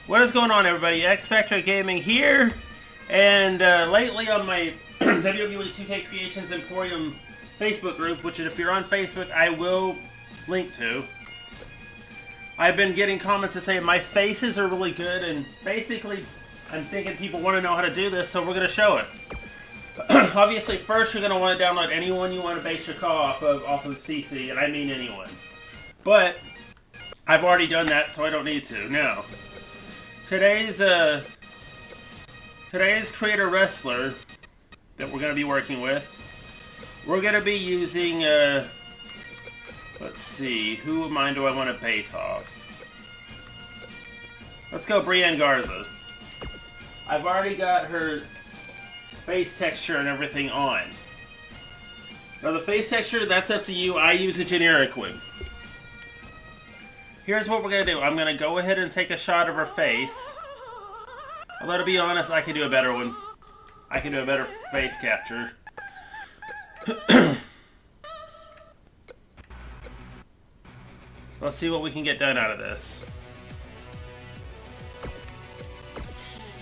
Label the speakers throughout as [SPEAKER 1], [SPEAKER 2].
[SPEAKER 1] What is going on, everybody? XFactor Gaming here, and lately on my WWE 2K Creations Emporium Facebook group, which if you're on Facebook, I will link to, I've been getting comments that say my faces are really good, and basically I'm thinking people want to know how to do this, so we're going to show it. Obviously, first you're going to want to download anyone you want to base your call off of CC, and I mean anyone. But I've already done that, so I don't need to. Now, today's creator wrestler that we're going to be working with, we're going to be using, let's see, who of mine do I want to base off? Let's go Brienne Garza. I've already got her face texture and everything on. Now the face texture, that's up to you. I use a generic one. Here's what we're going to do. I'm going to go ahead and take a shot of her face. Although to be honest, I can do a better one. I can do a better face capture. Let's see what we can get done out of this.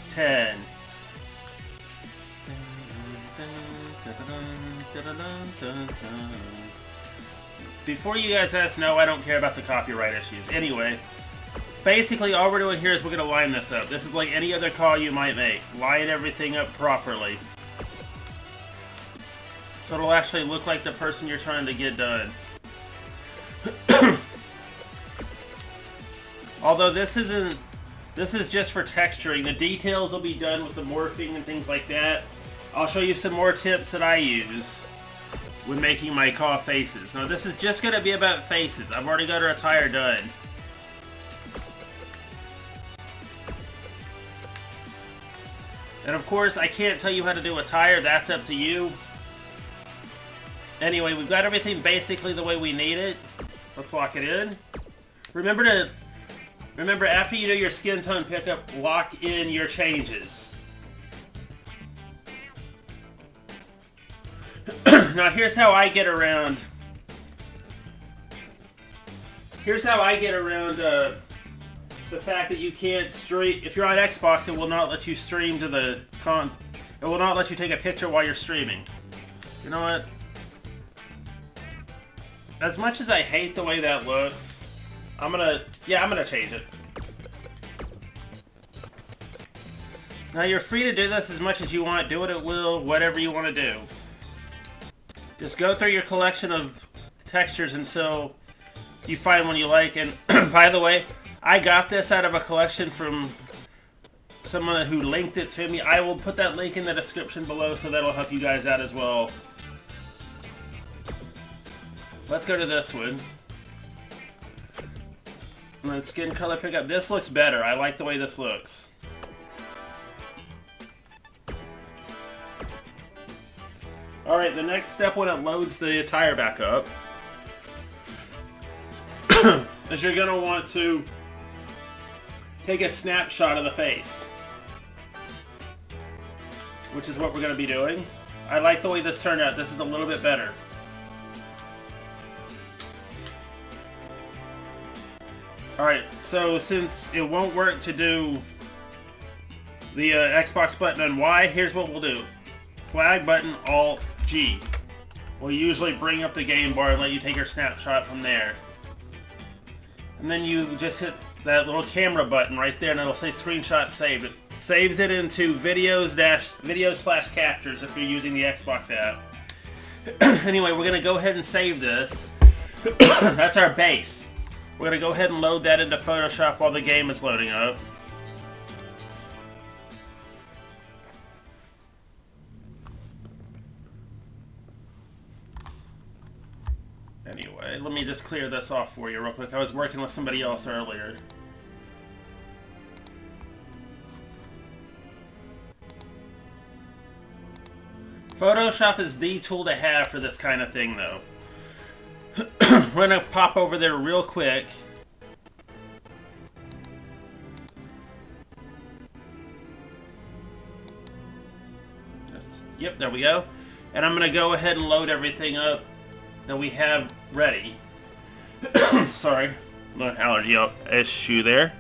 [SPEAKER 1] 10. Before you guys ask, no, I don't care about the copyright issues. Anyway, basically all we're doing here is we're going to line this up. This is like any other call you might make. Line everything up properly. So it'll actually look like the person you're trying to get done. Although this is just for texturing. The details will be done with the morphing and things like that. I'll show you some more tips that I use when making my call faces. Now this is just going to be about faces. I've already got her attire done. And of course, I can't tell you how to do attire. That's up to you. Anyway, we've got everything basically the way we need it. Let's lock it in. Remember, after you do your skin tone pickup, lock in your changes. Now here's how I get around. The fact that you can't stream. If you're on Xbox, it will not let you stream to the It will not let you take a picture while you're streaming. You know what? As much as I hate the way that looks, I'm gonna change it. Now you're free to do this as much as you want. Do it at will, whatever you want to do. Just go through your collection of textures until you find one you like. And by the way, I got this out of a collection from someone who linked it to me. I will put that link in the description below, so that'll help you guys out as well. Let's go to this one. And then skin color pickup. This looks better. I like the way this looks. Alright, the next step when it loads the attire back up is you're going to want to take a snapshot of the face. Which is what we're going to be doing. I like the way this turned out. This is a little bit better. Alright, so since it won't work to do the Xbox button on Y, here's what we'll do. Flag button, Alt, G. Will usually bring up the game bar and let you take your snapshot from there. And then you just hit that little camera button right there and it'll say screenshot saved. It saves it into videos/captures if you're using the Xbox app. Anyway, we're going to go ahead and save this. That's our base. We're going to go ahead and load that into Photoshop while the game is loading up. Anyway, let me just clear this off for you real quick. I was working with somebody else earlier. Photoshop is the tool to have for this kind of thing, though. We're going to pop over there real quick. Yep, there we go. And I'm going to go ahead and load everything up that we have ready. Sorry, no allergy issue there.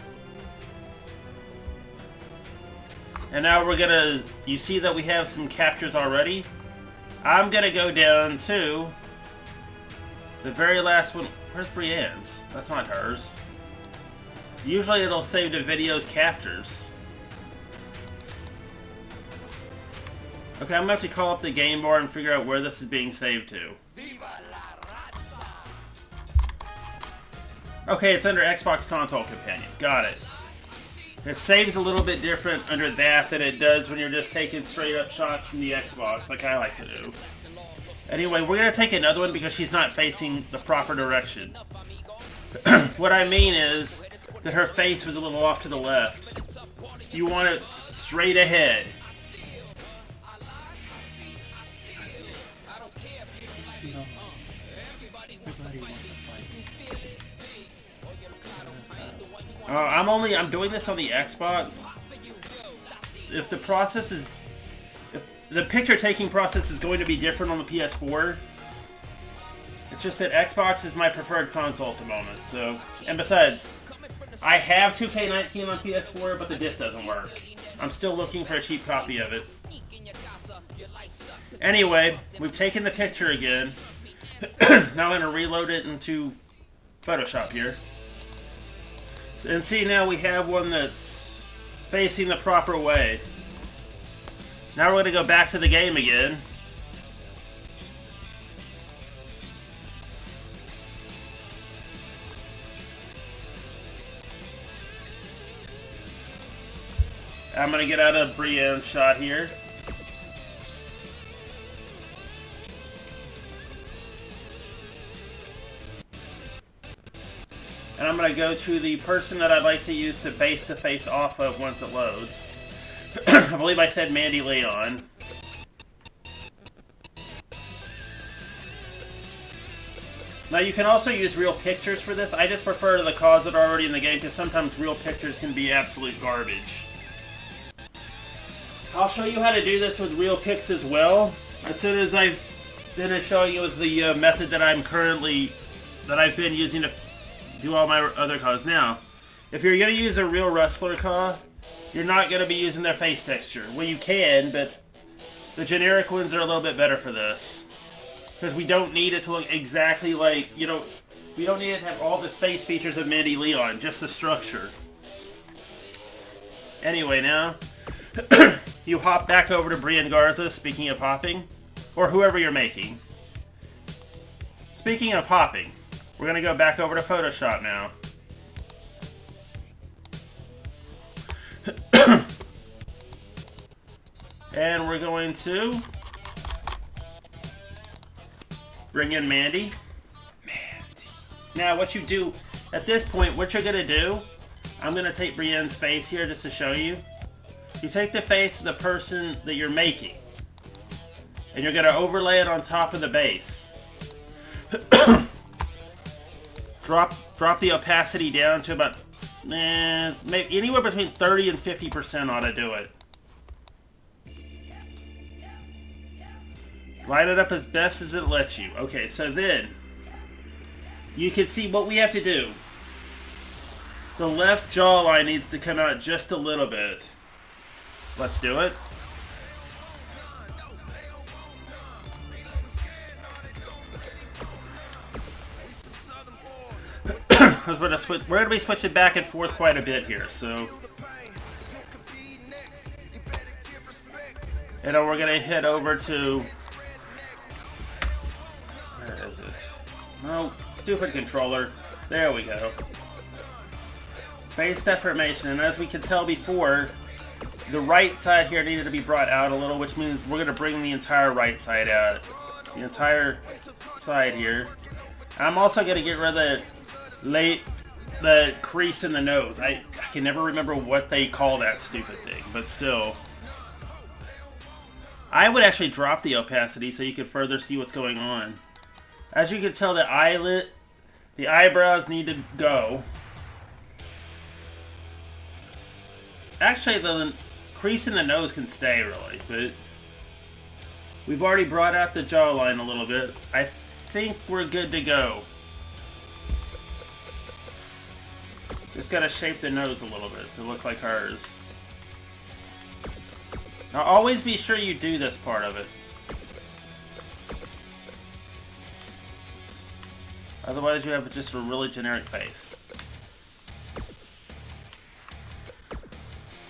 [SPEAKER 1] And now we're gonna, you see that we have some captures already? I'm gonna go down to the very last one. Where's Brienne's? That's not hers. Usually it'll save the video's captures. Okay, I'm gonna have to call up the game bar and figure out where this is being saved to. Okay, it's under Xbox Console Companion. Got it. It saves a little bit different under that than it does when you're just taking straight up shots from the Xbox, like I like to do. Anyway, we're going to take another one because she's not facing the proper direction. What I mean is that her face was a little off to the left. You want it straight ahead. I'm doing this on the Xbox. If the process is, if the picture taking process is going to be different on the PS4, it's just that Xbox is my preferred console at the moment. So, and besides, I have 2K19 on PS4, but the disc doesn't work. I'm still looking for a cheap copy of it. Anyway, we've taken the picture again. Now I'm going to reload it into Photoshop here. And see, now we have one that's facing the proper way. Now we're going to go back to the game again. I'm going to get out of Brienne's shot here. And I'm going to go to the person that I'd like to use to base the face off of once it loads. I believe I said Mandy Leon. Now you can also use real pictures for this. I just prefer the cause that are already in the game because sometimes real pictures can be absolute garbage. I'll show you how to do this with real pics as well as soon as I've finished showing you with the method that I've been using to do all my other cause. Now, if you're going to use a real wrestler cause, you're not going to be using their face texture. Well, you can, but the generic ones are a little bit better for this. Because we don't need it to look exactly like, we don't need it to have all the face features of Mandy Leon, just the structure. Anyway, now, you hop back over to Brienne Garza, speaking of hopping, or whoever you're making. Speaking of hopping, we're going to go back over to Photoshop now. And we're going to bring in Mandy. Now what you do, at this point, what you're going to do, I'm going to take Brienne's face here just to show you. You take the face of the person that you're making, and you're going to overlay it on top of the base. Drop the opacity down to about, maybe anywhere between 30 and 50% ought to do it. Line it up as best as it lets you. Okay, so then, you can see what we have to do. The left jawline needs to come out just a little bit. Let's do it. We're going to be switching back and forth quite a bit here, so. And then we're going to head over to, where is it? No, stupid controller. There we go. Face deformation, and as we could tell before, the right side here needed to be brought out a little, which means we're going to bring the entire right side out. The entire side here. I'm also going to get rid of the crease in the nose. I can never remember what they call that stupid thing, but still. I would actually drop the opacity so you could further see what's going on. As you can tell, the eyebrows need to go. Actually, the crease in the nose can stay, really, but we've already brought out the jawline a little bit. I think we're good to go. Just gotta shape the nose a little bit to look like hers. Now always be sure you do this part of it. Otherwise you have just a really generic face.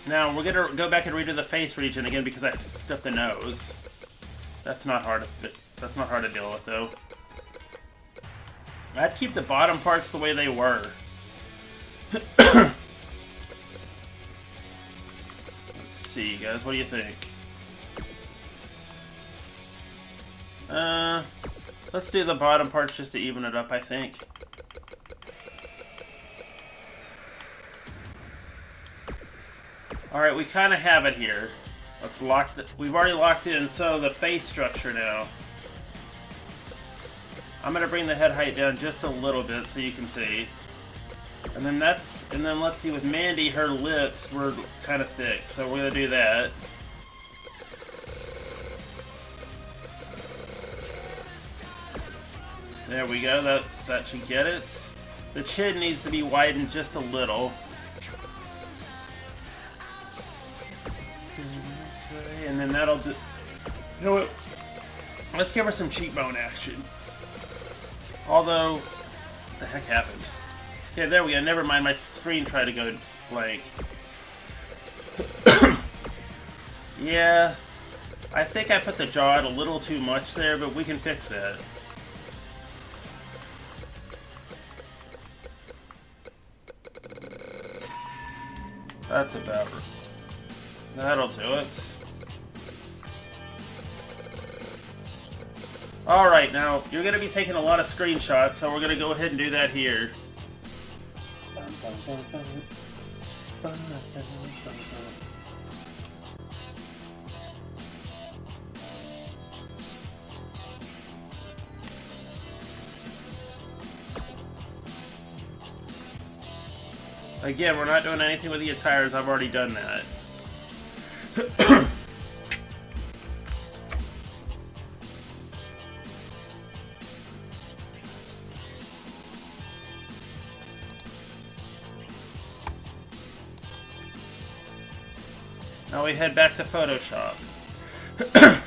[SPEAKER 1] Now we're gonna go back and redo the face region again because I fucked up the nose. That's not hard to deal with though. I'd keep the bottom parts the way they were. Let's see, guys. What do you think? Let's do the bottom parts just to even it up, I think. Alright, we kind of have it here. Let's lock we've already locked in, so the face structure now. I'm gonna bring the head height down just a little bit so you can see. And then let's see, with Mandy, her lips were kind of thick, so we're gonna do that. There we go, that should get it. The chin needs to be widened just a little. And then that'll do. You know what? Let's give her some cheekbone action. Although, what the heck happened? Okay, there we go. Never mind, my screen tried to go blank. Yeah, I think I put the jaw out a little too much there, but we can fix that. That's about it. That'll do it. Alright, now, you're going to be taking a lot of screenshots, so we're going to go ahead and do that here. Again, we're not doing anything with the attires, I've already done that. Now we head back to Photoshop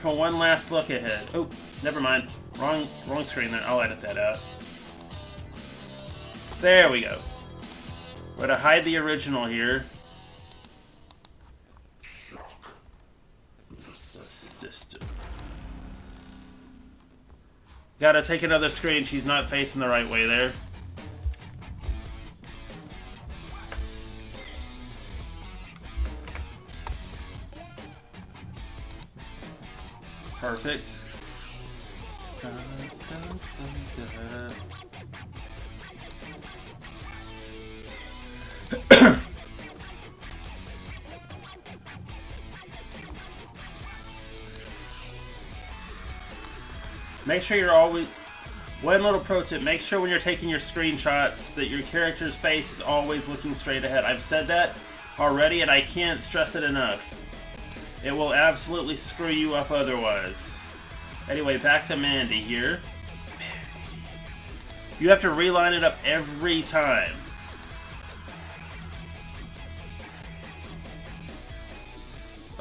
[SPEAKER 1] for one last look ahead. Oh, never mind. Wrong screen there. I'll edit that out. There we go. We're going to hide the original here. Gotta take another screen. She's not facing the right way there. Perfect. Make sure you're always... One little pro tip, make sure when you're taking your screenshots that your character's face is always looking straight ahead. I've said that already and I can't stress it enough. It will absolutely screw you up otherwise. Anyway, back to Mandy here. You have to reline it up every time.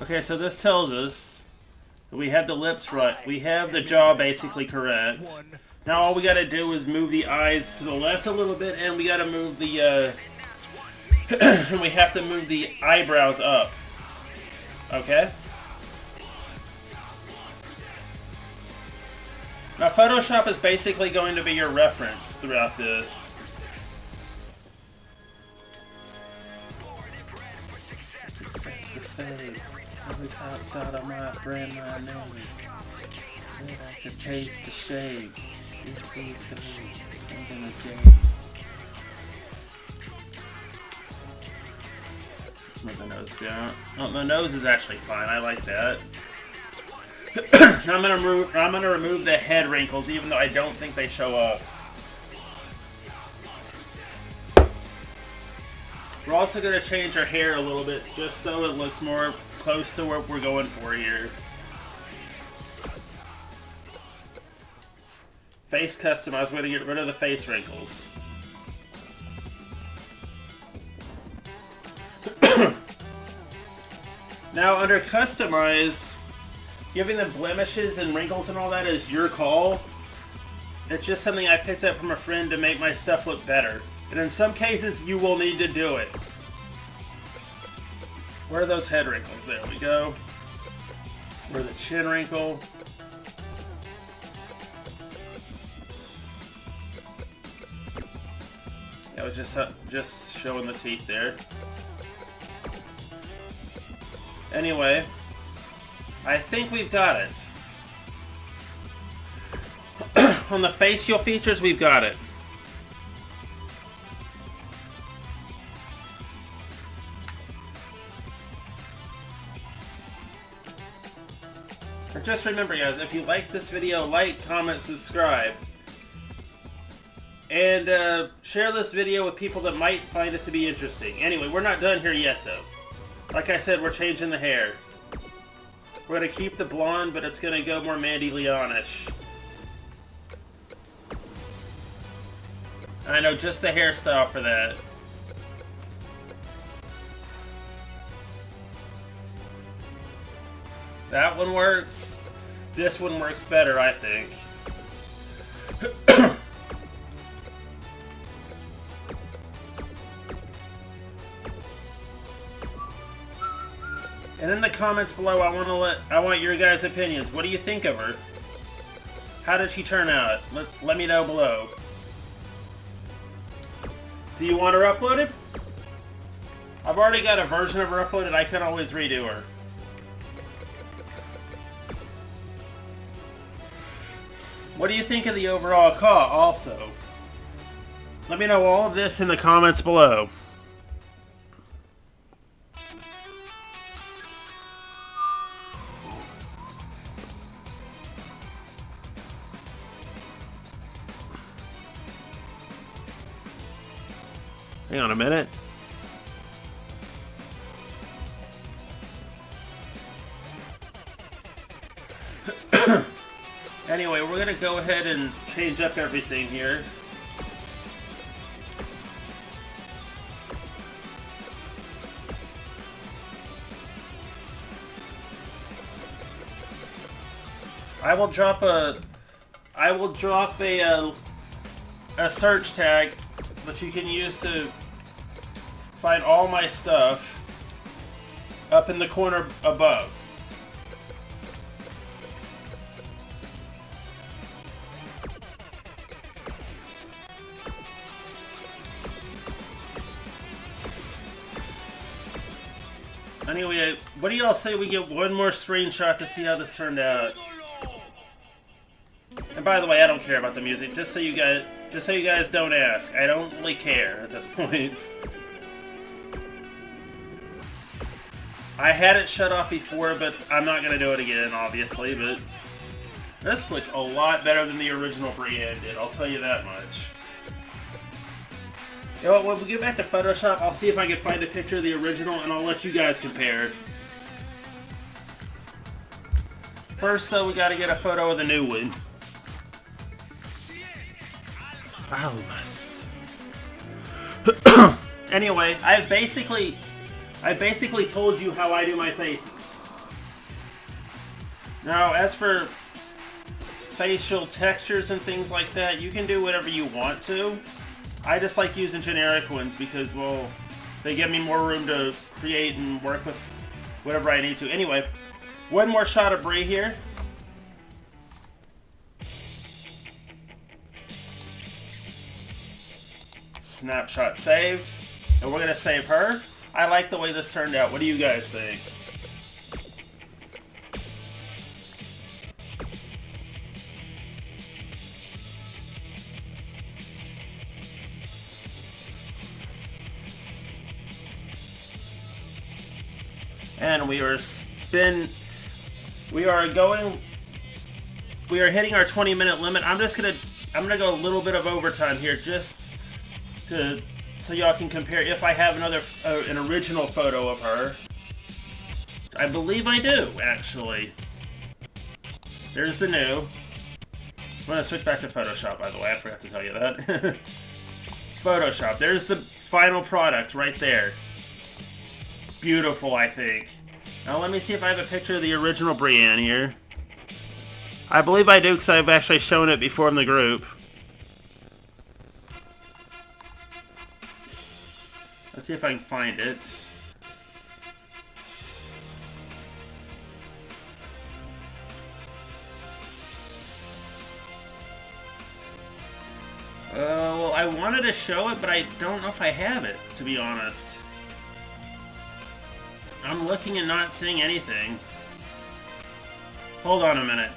[SPEAKER 1] Okay, so this tells us that we have the lips right. We have the jaw basically correct. Now all we gotta do is move the eyes to the left a little bit, and we gotta move the, and we have to move the eyebrows up. Okay? Now Photoshop is basically going to be your reference throughout this. Success to fade. Every top shot of my brand, my name. I can taste the shade. You see the mood. I'm gonna jade. Move the nose down. Oh, the nose is actually fine. I like that. Now I'm gonna remove the head wrinkles, even though I don't think they show up. We're also gonna change our hair a little bit, just so it looks more close to what we're going for here. Face customize. We're gonna get rid of the face wrinkles. Now under customize, giving them blemishes and wrinkles and all that is your call. It's just something I picked up from a friend to make my stuff look better. And in some cases, you will need to do it. Where are those head wrinkles? There we go. Where the chin wrinkle. That was just showing the teeth there. Anyway, I think we've got it. On the facial features, we've got it. And just remember, guys, if you like this video, like, comment, subscribe. And share this video with people that might find it to be interesting. Anyway, we're not done here yet, though. Like I said, we're changing the hair. We're going to keep the blonde, but it's going to go more Mandy Leon-ish. I know, just the hairstyle for that. That one works. This one works better, I think. And in the comments below, I want your guys' opinions. What do you think of her? How did she turn out? Let me know below. Do you want her uploaded? I've already got a version of her uploaded. I can always redo her. What do you think of the overall call also? Let me know all of this in the comments below. Hang on a minute. Anyway, we're going to go ahead and change up everything here. I will drop a search tag that you can use to find all my stuff up in the corner above. Anyway, what do y'all say we get one more screenshot to see how this turned out? And by the way, I don't care about the music, just so you guys don't ask. I don't really care at this point. I had it shut off before, but I'm not going to do it again, obviously, but this looks a lot better than the original Brienne did, I'll tell you that much. You know what, when we get back to Photoshop, I'll see if I can find a picture of the original, and I'll let you guys compare. First, though, we got to get a photo of the new one. Almost. Anyway, I basically told you how I do my faces. Now, as for facial textures and things like that, you can do whatever you want to. I just like using generic ones because, well, they give me more room to create and work with whatever I need to. Anyway, one more shot of Brie here. Snapshot saved. And we're going to save her. I like the way this turned out. What do you guys think? And we are hitting our 20-minute limit. I'm gonna go a little bit of overtime here just so y'all can compare if I have an original photo of her. I believe I do, actually. There's the new. I'm gonna switch back to Photoshop, by the way. I forgot to tell you that. Photoshop. There's the final product right there. Beautiful, I think. Now let me see if I have a picture of the original Brienne here. I believe I do because I've actually shown it before in the group. Let's see if I can find it. Well, I wanted to show it, but I don't know if I have it, to be honest. I'm looking and not seeing anything. Hold on a minute.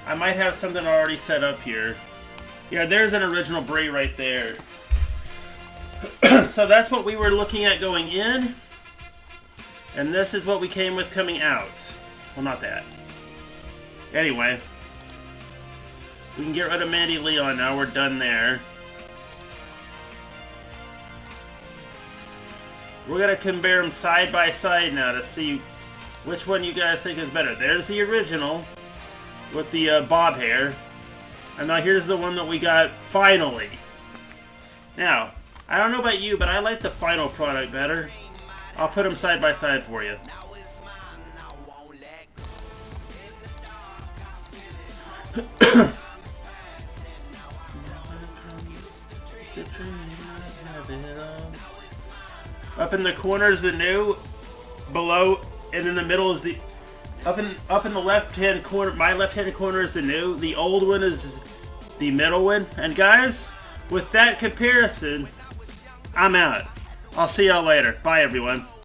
[SPEAKER 1] I might have something already set up here. Yeah, there's an original Brie right there. So that's what we were looking at going in. And this is what we came with coming out. Well, not that. Anyway. We can get rid of Mandy Leon now. We're done there. We're going to compare them side by side now to see which one you guys think is better. There's the original with the bob hair. And now here's the one that we got finally. Now, I don't know about you, but I like the final product better. I'll put them side by side for you. Up in the corner is the new, below, and in the middle is the up in the left-hand corner. My left-hand corner is the new. The old one is the middle one. And guys, with that comparison, I'm out. I'll see y'all later. Bye, everyone.